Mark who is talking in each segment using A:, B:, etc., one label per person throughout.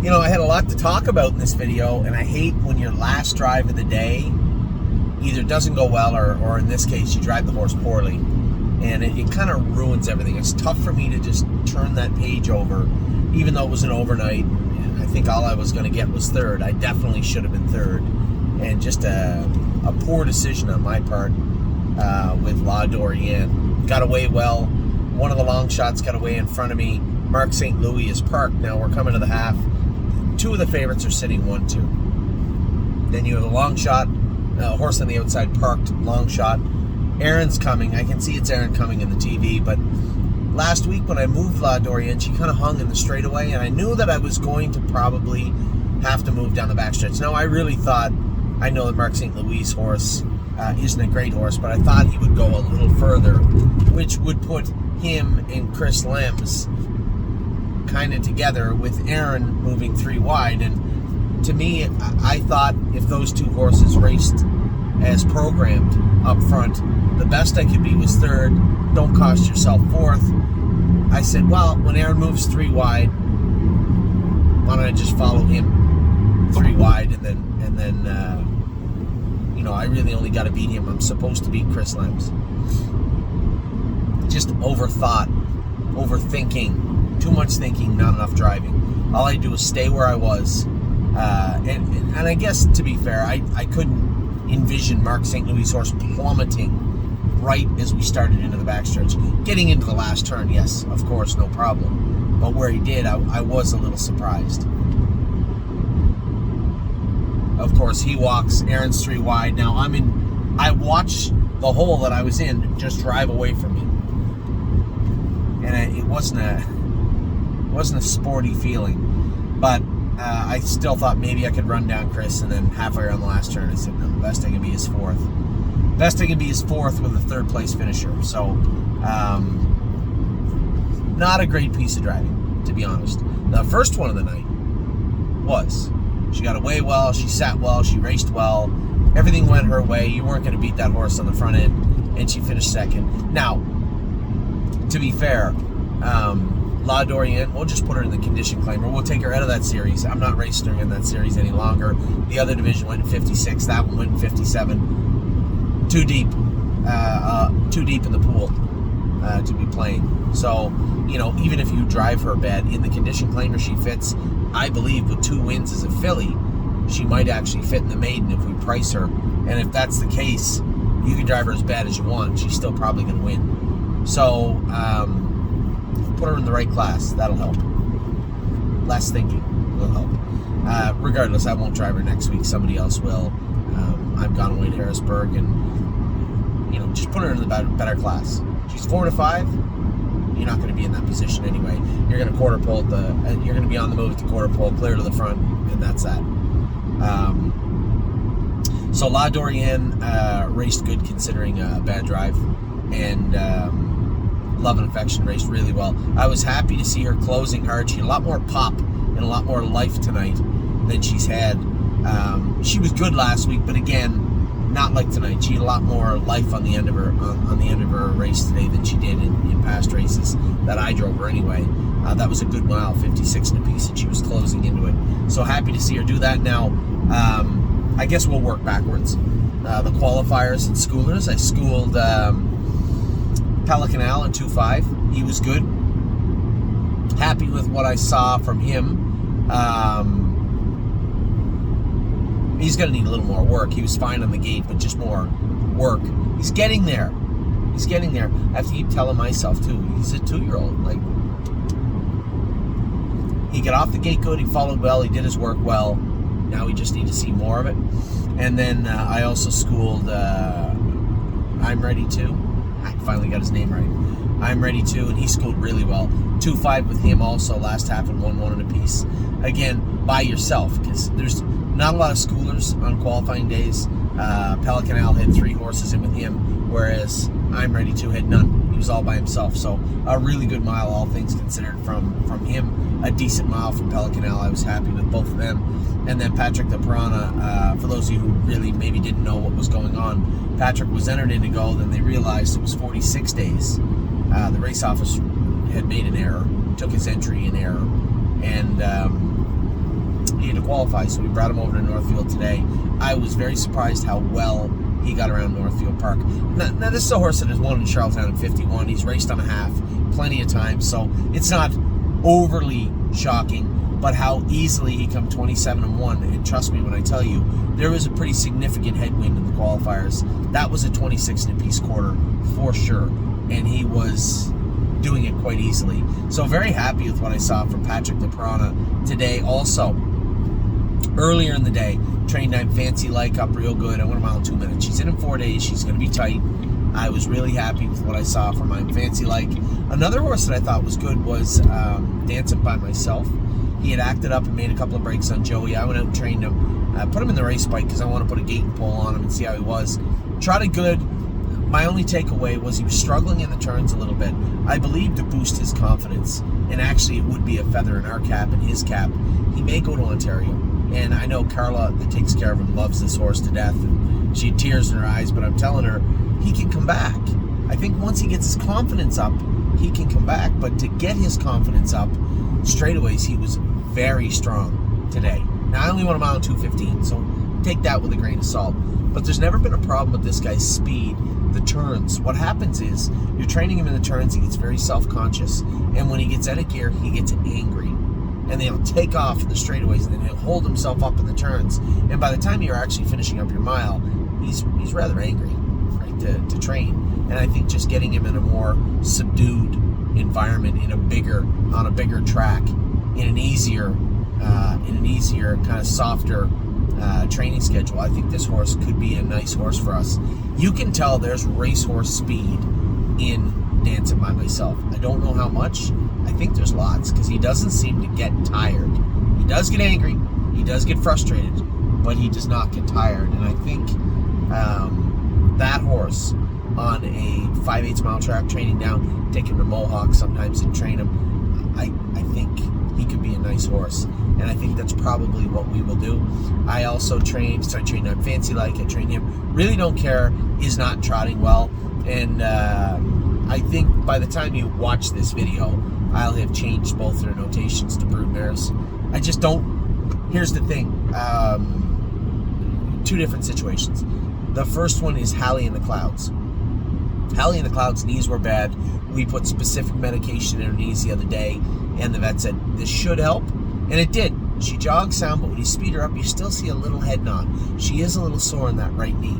A: I had a lot to talk about in this video, and I hate when your last drive of the day either doesn't go well or in this case, you drive the horse poorly. And it kind of ruins everything. It's tough for me to just turn that page over, even though it was an overnight. I think all I was going to get was third. I definitely should have been third. And just a poor decision on my part with La Dorienne. Got away well. One of the long shots got away in front of me. Mark St. Louis is parked. Now we're coming to the half. Two of the favorites are sitting 1-2. Then you have a long shot. Horse on the outside parked. Long shot. Erin's coming. I can see it's Erin coming in the TV, but last week when I moved La Dorienne, she kind of hung in the straightaway, and I knew that I was going to probably have to move down the backstretch. Now, I really thought, I know that Mark St. Louis' horse isn't a great horse, but I thought he would go a little further, which would put him and Chris Lems kind of together with Erin moving 3 wide. And to me, I thought if those two horses raced as programmed up front, the best I could be was third. Don't cost yourself fourth. I said, well, when Erin moves 3 wide, why don't I just follow him 3 wide, and then I really only got to beat him. I'm supposed to beat Chris Lems. Just overthought, overthinking, too much thinking, not enough driving. All I do is stay where I was, and I guess to be fair, I couldn't envision Mark St. Louis' horse plummeting right as we started into the backstretch. Getting into the last turn, yes, of course, no problem. But where he did, I was a little surprised. Of course, he walks. Erin's 3 wide. Now I watched the hole that I was in just drive away from me, and it wasn't a sporty feeling. But I still thought maybe I could run down Chris, and then halfway around the last turn, I said, no, the best I can be is fourth. Best I can be is fourth with a third place finisher. So, not a great piece of driving, to be honest. The first one of the night was. She got away well, she sat well, she raced well. Everything went her way. You weren't going to beat that horse on the front end, and she finished second. Now, to be fair, La Dorienne, we'll just put her in the condition claimer. We'll take her out of that series. I'm not racing her in that series any longer. The other division went in 56. That one went in 57. Too deep in the pool to be playing. So, even if you drive her bad in the condition claimer, she fits. I believe with 2 wins as a filly, she might actually fit in the maiden if we price her. And if that's the case, you can drive her as bad as you want. She's still probably going to win. So, put her in the right class. That'll help. Less thinking will help. Regardless, I won't drive her next week. Somebody else will. I've gone away to Harrisburg, and just put her in the better class. She's 4 to 5. You're not going to be in that position anyway. You're going to quarter pole you're going to be on the move at the quarter pole, clear to the front, and that's that. So La Dorienne raced good considering a bad drive, and Love and Affection raced really well. I was happy to see her closing hard. She had a lot more pop and a lot more life tonight than she's had. She was good last week, but again, not like tonight. She had a lot more life on the end of her race today than she did in past races that I drove her anyway. That was a good mile, 56 and a piece, and she was closing into it. So happy to see her do that. Now, I guess we'll work backwards. The qualifiers and schoolers. I schooled Pelican Al in 2.5. He was good. Happy with what I saw from him. He's going to need a little more work. He was fine on the gate, but just more work. He's getting there. I have to keep telling myself, too. He's a 2-year-old. He got off the gate good. He followed well. He did his work well. Now we just need to see more of it. And then I also schooled I'm Ready To. I finally got his name right. I'm Ready To, and he schooled really well. 2.5 with him also last half, and 1 and a piece. Again, by yourself, because there's not a lot of schoolers on qualifying days. Pelican Al had 3 horses in with him, whereas I'm Ready To had none. He was all by himself. So a really good mile, all things considered, from him. A decent mile from Pelican Al. I was happy with both of them. And then Patrick the Piranha, for those of you who really maybe didn't know what was going on, Patrick was entered in to go, then they realized it was 46 days. The race office had made an error, took his entry in error, and to qualify, so we brought him over to Northfield today. I was very surprised how well he got around Northfield Park. Now this is a horse that has won in Charlottetown in 51. He's raced on a half plenty of times, so it's not overly shocking, but how easily he come 27-1, and trust me when I tell you, there was a pretty significant headwind in the qualifiers. That was a 26 and a piece quarter for sure, and he was doing it quite easily. So very happy with what I saw from Patrick DePerona today. Also, earlier in the day, trained I'm Fancy Like up real good. I went a mile in 2 minutes. She's in 4 days. She's going to be tight. I was really happy with what I saw from I'm Fancy Like. Another horse that I thought was good was Dancing by Myself. He had acted up and made a couple of breaks on Joey. I went out and trained him. Put him in the race bike because I want to put a gate and pole on him and see how he was. Trotted good. My only takeaway was he was struggling in the turns a little bit. I believe to boost his confidence, and actually it would be a feather in our cap and his cap, he may go to Ontario. And I know Carla, that takes care of him, loves this horse to death, and she had tears in her eyes, but I'm telling her, he can come back. I think once he gets his confidence up, he can come back. But to get his confidence up, straightaways, he was very strong today. Now, I only won a mile in 2:15, so take that with a grain of salt. But there's never been a problem with this guy's speed, the turns. What happens is, you're training him in the turns, he gets very self-conscious, and when he gets out of gear, he gets angry. And then he'll take off in the straightaways, and then he'll hold himself up in the turns. And by the time you're actually finishing up your mile, he's rather angry, right, to train. And I think just getting him in a more subdued environment, on a bigger track, in an easier kind of softer training schedule, I think this horse could be a nice horse for us. You can tell there's racehorse speed in Dancing by Myself. I don't know how much. I think there's lots, because he doesn't seem to get tired. He does get angry, he does get frustrated, but he does not get tired. And I think that horse on a 5/8 mile track, training down, take him to Mohawk sometimes and train him, I think he could be a nice horse. And I think that's probably what we will do. I also started training on Fancy Like. I trained him. Really Don't Care is not trotting well. And I think by the time you watch this video, I'll have changed both their notations to broodmares. I just don't. Here's the thing. Two different situations. The first one is Hallie in the Clouds. Hallie in the Clouds' knees were bad. We put specific medication in her knees the other day, and the vet said this should help. And it did. She jogs sound, but when you speed her up, you still see a little head nod. She is a little sore in that right knee.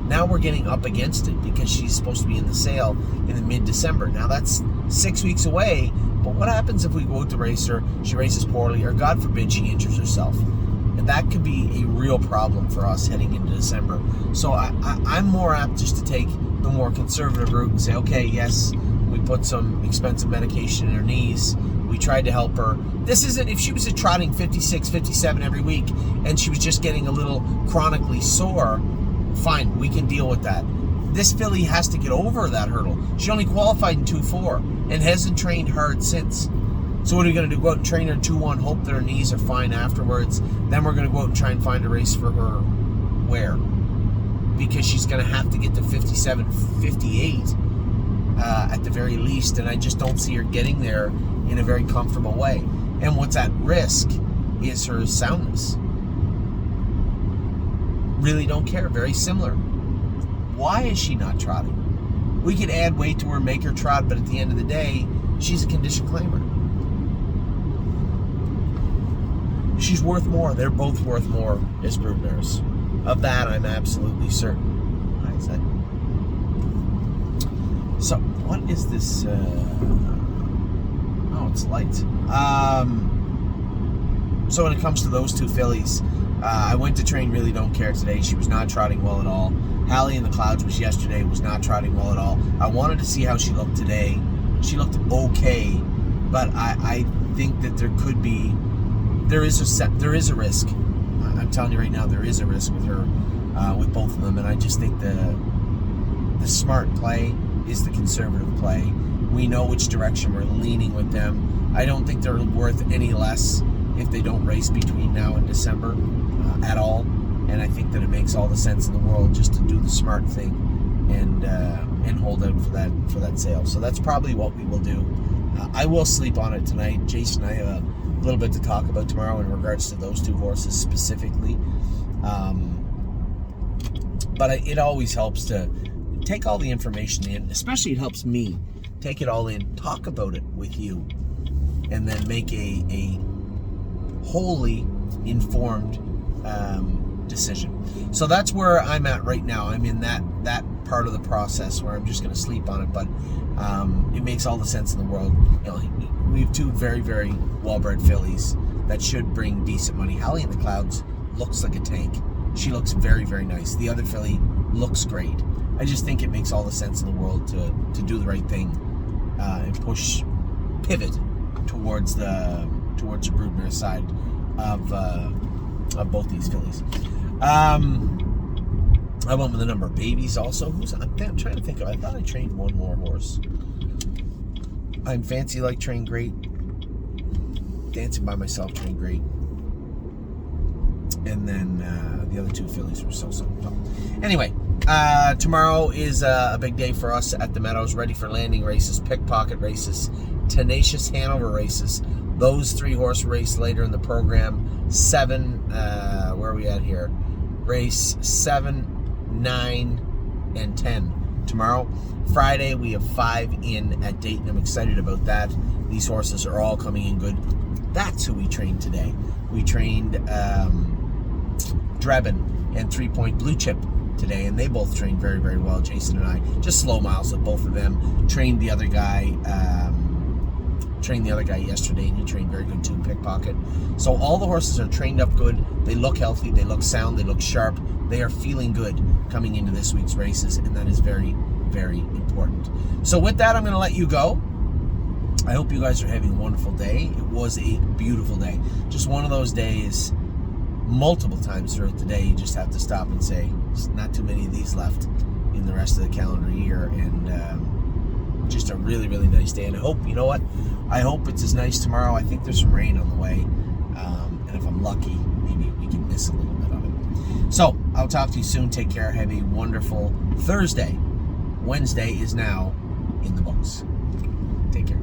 A: Now we're getting up against it because she's supposed to be in the sale in the mid-December. Now that's 6 weeks away, but what happens if we go out to race her, she races poorly, or God forbid she injures herself? And that could be a real problem for us heading into December. So I'm more apt just to take the more conservative route and say, okay, yes, we put some expensive medication in her knees. We tried to help her. This isn't, if she was trotting 56, 57 every week and she was just getting a little chronically sore, fine, we can deal with that. This filly has to get over that hurdle. She only qualified in 2-4 and hasn't trained hard since. So what are we going to do? Go out and train her in 2-1, hope that her knees are fine afterwards. Then we're going to go out and try and find a race for her where? Because she's going to have to get to 57, 58 at the very least, and I just don't see her getting there in a very comfortable way. And what's at risk is her soundness. Really Don't Care, very similar. Why is she not trotting? We could add weight to her, make her trot, but at the end of the day, she's a condition claimer. She's worth more. They're both worth more as broodmares. Of that, I'm absolutely certain. Why is that? So, what is this? Oh, it's light. So when it comes to those two fillies, I went to train Really Don't Care today. She was not trotting well at all. Hallie in the Clouds was yesterday, was not trotting well at all. I wanted to see how she looked today. She looked okay, but I think that there is a risk. I'm telling you right now, there is a risk with her, with both of them, and I just think the smart play is the conservative play. We know which direction we're leaning with them. I don't think they're worth any less if they don't race between now and December at all, and I think that it makes all the sense in the world just to do the smart thing and hold out for that sale. So that's probably what we will do. I will sleep on it tonight. Jason and I have a little bit to talk about tomorrow in regards to those two horses specifically. But it always helps to take all the information in, especially it helps me take it all in, talk about it with you, and then make a wholly informed decision. So that's where I'm at right now. I'm in that part of the process where I'm just going to sleep on it, but it makes all the sense in the world. You know, we have two very, very well-bred fillies that should bring decent money. Halley in the Clouds looks like a tank. She looks very, very nice. The other filly looks great. I just think it makes all the sense in the world to do the right thing and pivot towards the broodmare side of both these fillies. I went with a number of babies also. I'm trying to think of. I thought I trained one more horse. I'm Fancy Like trained great. Dancing by Myself trained great. And then the other two fillies were so. Anyway, tomorrow is a big day for us at the Meadows. Ready for landing races, pickpocket races, Tenacious Hanover races. Those 3 horse race later in the program. 7, where are we at here? Race 7, 9, and 10 tomorrow. Friday, we have 5 in at Dayton. I'm excited about that. These horses are all coming in good. That's who we trained today. We trained Drebin and 3 Point Blue Chip today, and they both trained very, very well. Jason and I, just slow miles with both of them. Trained the other guy yesterday, and he trained very good too, Pickpocket. So all the horses are trained up good. They look healthy, they look sound, they look sharp. They are feeling good coming into this week's races, and that is very, very important. So with that, I'm going to let you go. I hope you guys are having a wonderful day. It was a beautiful day. Just one of those days, multiple times throughout the day, you just have to stop and say, there's not too many of these left in the rest of the calendar year, and just a really, really nice day. And I hope, you know what, I hope it's as nice tomorrow. I think there's some rain on the way, and if I'm lucky, maybe we can miss a little bit of it. So I'll talk to you soon. Take care. Have a wonderful Thursday. Wednesday is now in the books. Take care.